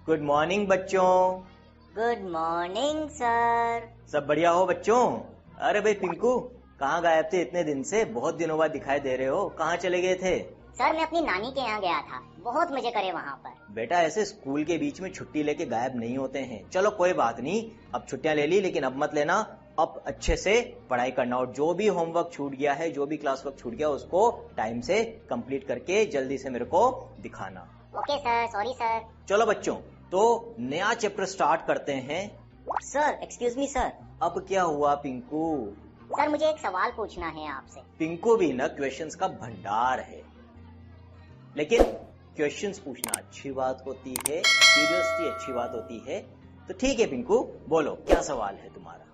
Good morning बच्चों। Good morning sir. सब बढ़िया हो बच्चों? अरे भाई पिंकू, कहाँ गायब थे इतने दिन से? बहुत दिनों बाद दिखाई दे रहे हो, कहाँ चले गए थे? सर मैं अपनी नानी के यहाँ गया था, बहुत मजे करे वहाँ पर। बेटा ऐसे स्कूल के बीच में छुट्टी लेके गायब नहीं होते हैं। चलो कोई बात नहीं, अब छुट्टियां ले ली, लेकिन अब मत लेना। अब अच्छे से पढ़ाई करना और जो भी होमवर्क छूट गया है, जो भी क्लास वर्क छूट गया, उसको टाइम से कंप्लीट करके जल्दी से मेरे को दिखाना। Okay sir, sorry sir. चलो बच्चों, तो नया चैप्टर स्टार्ट करते हैं। Sir excuse me sir. अब क्या हुआ पिंकू? सर मुझे एक सवाल पूछना है आपसे। पिंकू भी ना क्वेश्चंस का भंडार है, लेकिन क्वेश्चंस पूछना अच्छी बात होती है, क्यूरियोसिटी अच्छी बात होती है। तो ठीक है पिंकू, बोलो क्या सवाल है तुम्हारा?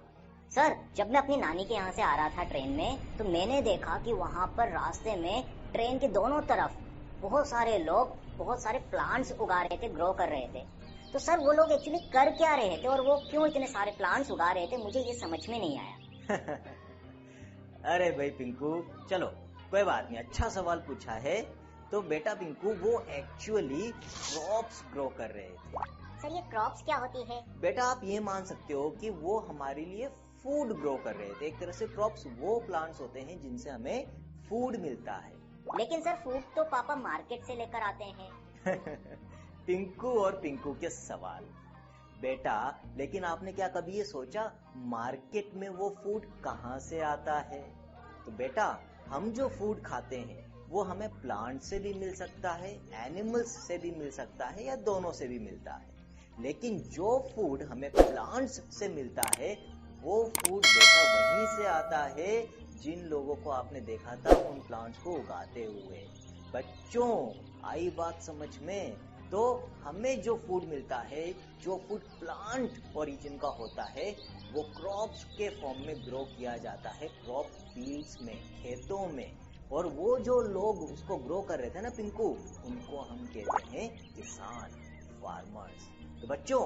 सर जब मैं अपनी नानी के यहाँ से आ रहा था ट्रेन में, तो मैंने देखा कि वहाँ पर रास्ते में ट्रेन के दोनों तरफ बहुत सारे लोग बहुत सारे प्लांट्स उगा रहे थे, ग्रो कर रहे थे। तो सर वो लोग एक्चुअली कर क्या रहे थे और वो क्यों इतने सारे प्लांट्स उगा रहे थे, मुझे ये समझ में नहीं आया। अरे भाई पिंकू, चलो कोई बात नहीं, अच्छा सवाल पूछा है। तो बेटा पिंकू, वो एक्चुअली क्रॉप्स ग्रो कर रहे थे। सर ये क्रॉप्स क्या होती है? बेटा आप ये मान सकते हो कि वो हमारे लिए फूड ग्रो कर रहे थे। एक तरह से क्रॉप्स वो प्लांट्स होते हैं जिनसे हमें फूड मिलता है। लेकिन सर फूड तो पापा मार्केट से लेकर आते हैं। पिंकू और पिंकू के सवाल। बेटा लेकिन आपने क्या कभी ये सोचा मार्केट में वो फूड कहाँ से आता है? तो बेटा हम जो फूड खाते हैं वो हमें प्लांट से भी मिल सकता है, एनिमल्स से भी मिल सकता है, या दोनों से भी मिलता है। लेकिन जो फूड हमें प्लांट्स से मिलता है वो फूड बेटा वहीं से आता है जिन लोगों को आपने देखा था उन प्लांट्स को उगाते हुए। बच्चों आई बात समझ में? तो हमें जो फूड मिलता है, जो फूड प्लांट ओरिजिन का होता है, वो क्रॉप्स के फॉर्म में ग्रो किया जाता है, क्रॉप फील्ड्स में, खेतों में। और वो जो लोग उसको ग्रो कर रहे थे ना पिंकू, उनको हम कहते हैं किसान, फार्मर्स। तो बच्चों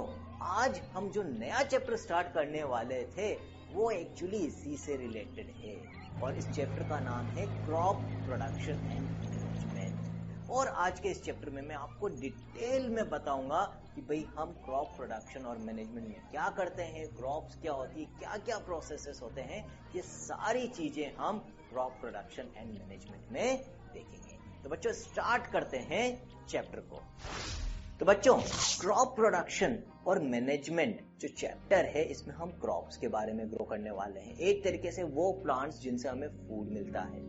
आज हम जो नया चैप्टर स्टार्ट करने वाले थे वो एक्चुअली इसी से रिलेटेड है, और इस चैप्टर का नाम है क्रॉप प्रोडक्शन एंड मैनेजमेंट। और आज के इस चैप्टर में मैं आपको डिटेल में बताऊंगा कि भाई हम क्रॉप प्रोडक्शन और मैनेजमेंट में क्या करते हैं, क्रॉप्स क्या होती है, क्या क्या प्रोसेसेस होते हैं, ये सारी चीजें हम क्रॉप प्रोडक्शन एंड मैनेजमेंट में देखेंगे। तो बच्चों स्टार्ट करते हैं चैप्टर को। तो बच्चों क्रॉप प्रोडक्शन और मैनेजमेंट जो चैप्टर है, इसमें हम क्रॉप्स के बारे में ग्रो करने वाले हैं। एक तरीके से वो प्लांट्स जिनसे हमें फूड मिलता है।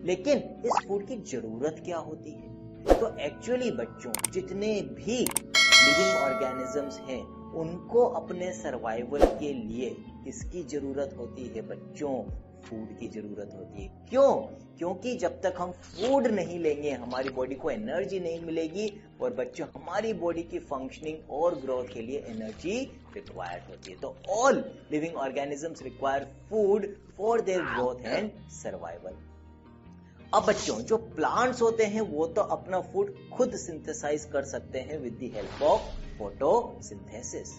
लेकिन इस फूड की जरूरत क्या होती है? तो एक्चुअली बच्चों जितने भी लिविंग ऑर्गेनिजम्स हैं उनको अपने सर्वाइवल के लिए किसकी जरूरत होती है बच्चों? फूड की जरूरत होती है। क्यों? क्योंकि जब तक हम फूड नहीं लेंगे हमारी बॉडी को एनर्जी नहीं मिलेगी, और बच्चों हमारी बॉडी की फंक्शनिंग और ग्रोथ के लिए एनर्जी रिक्वायर्ड होती है। तो all living organisms require food for their growth and survival. अब बच्चों जो प्लांट्स होते हैं वो तो अपना फूड खुद सिंथेसाइज कर सकते हैं with the help of photosynthesis,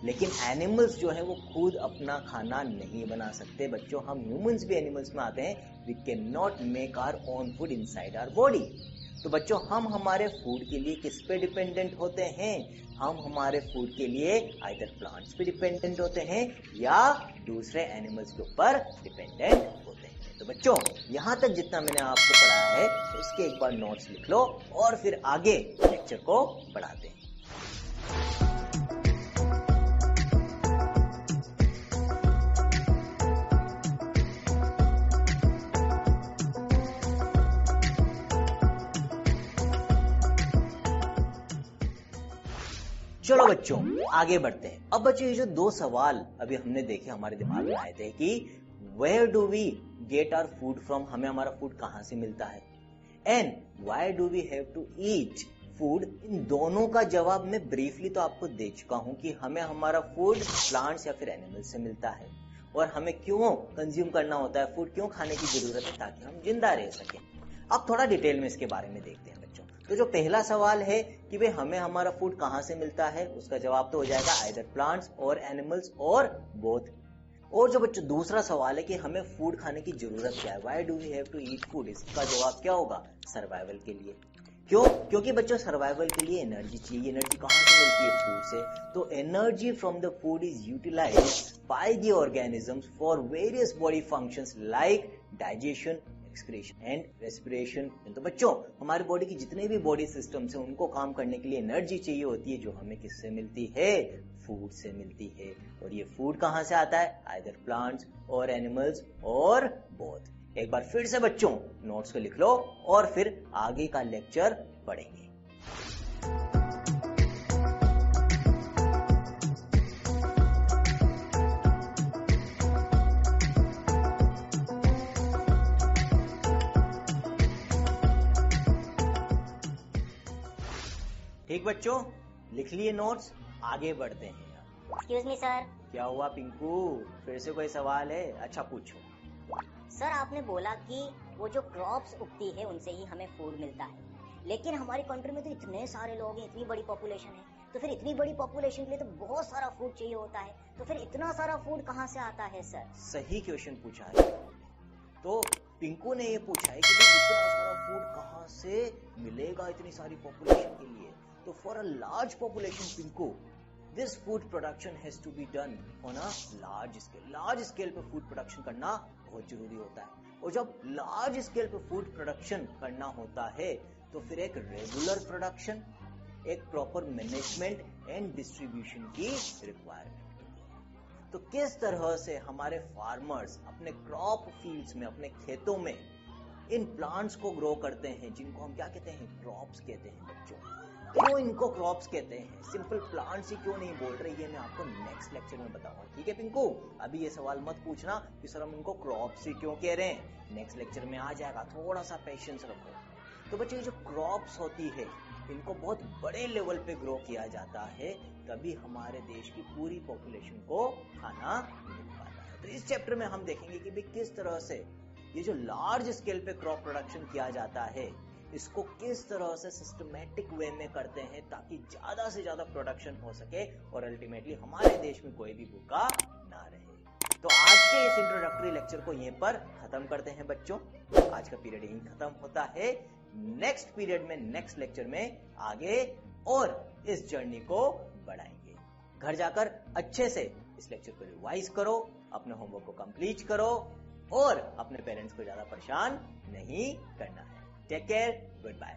लेकिन एनिमल्स जो है वो खुद अपना खाना नहीं बना सकते। बच्चों हम ह्यूमंस भी एनिमल्स में आते हैं। We can not make our own food inside our body. तो बच्चों हम हमारे फूड के लिए किस पे डिपेंडेंट होते हैं? हम हमारे फूड के लिए आइदर प्लांट्स पे डिपेंडेंट होते हैं या दूसरे एनिमल्स के ऊपर डिपेंडेंट होते हैं। तो बच्चों यहाँ तक जितना मैंने आपको पढ़ाया है उसके एक बार नोट्स लिख लो और फिर आगे लेक्चर को बढ़ाते हैं। चलो बच्चों आगे बढ़ते हैं। अब बच्चों ये जो दो सवाल अभी हमने देखे हमारे दिमाग में आए थे कि where do we get our food from, हमें हमारा फूड कहाँ से मिलता है, and why do we have to eat food. इन दोनों का जवाब मैं ब्रीफली तो आपको दे चुका हूं कि हमें हमारा फूड प्लांट्स या फिर एनिमल्स से मिलता है, और हमें क्यों कंज्यूम करना होता है फूड, क्यों खाने की जरूरत है, ताकि हम जिंदा रह सकें। अब थोड़ा डिटेल में इसके बारे में देखते हैं बच्चों। तो जो पहला सवाल है कि भाई हमें हमारा फूड कहाँ से मिलता है, उसका जवाब तो हो जाएगा आइदर प्लांट्स और एनिमल्स और बोथ। और जो बच्चों दूसरा सवाल है कि हमें फूड खाने की जरूरत क्या है, why do we have to eat food, इसका जवाब क्या होगा? सर्वाइवल के लिए। क्यों? क्योंकि बच्चों सर्वाइवल के लिए एनर्जी चाहिए। एनर्जी कहाँ से मिलती है? फूड से। तो energy from the food is utilised by the organisms for various body functions like digestion, excretion and respiration. तो बच्चों हमारी बॉडी की जितने भी बॉडी सिस्टम्स हैं उनको काम करने के लिए एनर्जी चाहिए होती है, जो हमें किससे मिलती है? फूड से मिलती है। और ये फूड कहाँ से आता है? आइदर प्लांट्स और एनिमल्स और बोथ। एक बार फिर से बच्चों नोट्स को लिख लो और फिर आगे का लेक्चर पढ़ेंगे। ठीक बच्चों, लिख लिए नोट्स, आगे बढ़ते हैं। Excuse me sir. क्या हुआ पिंकू? फिर से कोई सवाल है? अच्छा पूछो। सर आपने बोला कि वो जो क्रॉप्स उगती है उनसे ही हमें फूड मिलता है, लेकिन हमारी कंट्री में तो इतने सारे लोग हैं, इतनी बड़ी पॉपुलेशन है, तो फिर इतनी बड़ी पॉपुलेशन के लिए तो बहुत सारा फूड चाहिए होता है, तो फिर इतना सारा फूड कहाँ से आता है सर? सही क्वेश्चन पूछा है। तो पिंकू ने ये पूछा है कि इतना सारा फूड कहाँ से मिलेगा इतनी सारी पॉपुलेशन के लिए? तो for a large population Pinku, this food production has to be done on a large scale. Large scale पे फूड प्रोडक्शन करना बहुत जरूरी होता है। और जब लार्ज स्केल पे फूड प्रोडक्शन करना होता है तो फिर एक रेगुलर प्रोडक्शन, एक प्रॉपर मैनेजमेंट एंड डिस्ट्रीब्यूशन की रिक्वायरमेंट है। तो किस तरह से हमारे फार्मर्स अपने क्रॉप फील्ड्स में, अपने खेतों में इन प्लांट्स को ग्रो करते हैं, जिनको हम क्या कहते हैं? क्रॉप्स कहते हैं बच्चों। क्यों इनको क्रॉप्स कहते हैं? सिंपल प्लांट्स ही क्यों नहीं बोल रही है? मैं आपको नेक्स्ट लेक्चर में बताऊंगा। ठीक है पिंकू? अभी ये सवाल मत पूछना कि सर हम इनको क्रॉप्स ही क्यों कह रहे हैं। नेक्स्ट लेक्चर में आ जाएगा, थोड़ा सा पेशेंस रखो। तो बच्चों ये जो क्रॉप्स होती है इनको बहुत बड़े लेवल पे ग्रो किया जाता है, तभी हमारे देश की पूरी पॉपुलेशन को खाना मिल पाता है। तो इस चैप्टर में हम देखेंगे कि भाई किस तरह से ये जो लार्ज स्केल पे क्रॉप प्रोडक्शन किया जाता है, इसको किस तरह से सिस्टमैटिक वे में करते हैं ताकि ज्यादा से ज्यादा प्रोडक्शन हो सके और अल्टीमेटली हमारे देश में कोई भी भूखा ना रहे। तो आज के इस इंट्रोडक्टरी लेक्चर को यहीं पर खत्म करते हैं बच्चों। आज का पीरियड यहीं खत्म होता है। नेक्स्ट पीरियड में, नेक्स्ट लेक्चर में आगे और इस जर्नी को बढ़ाएंगे। घर जाकर अच्छे से इस लेक्चर को रिवाइज करो, अपने होमवर्क को कंप्लीट करो और अपने पेरेंट्स को ज्यादा परेशान नहीं करना है। Take care. Goodbye.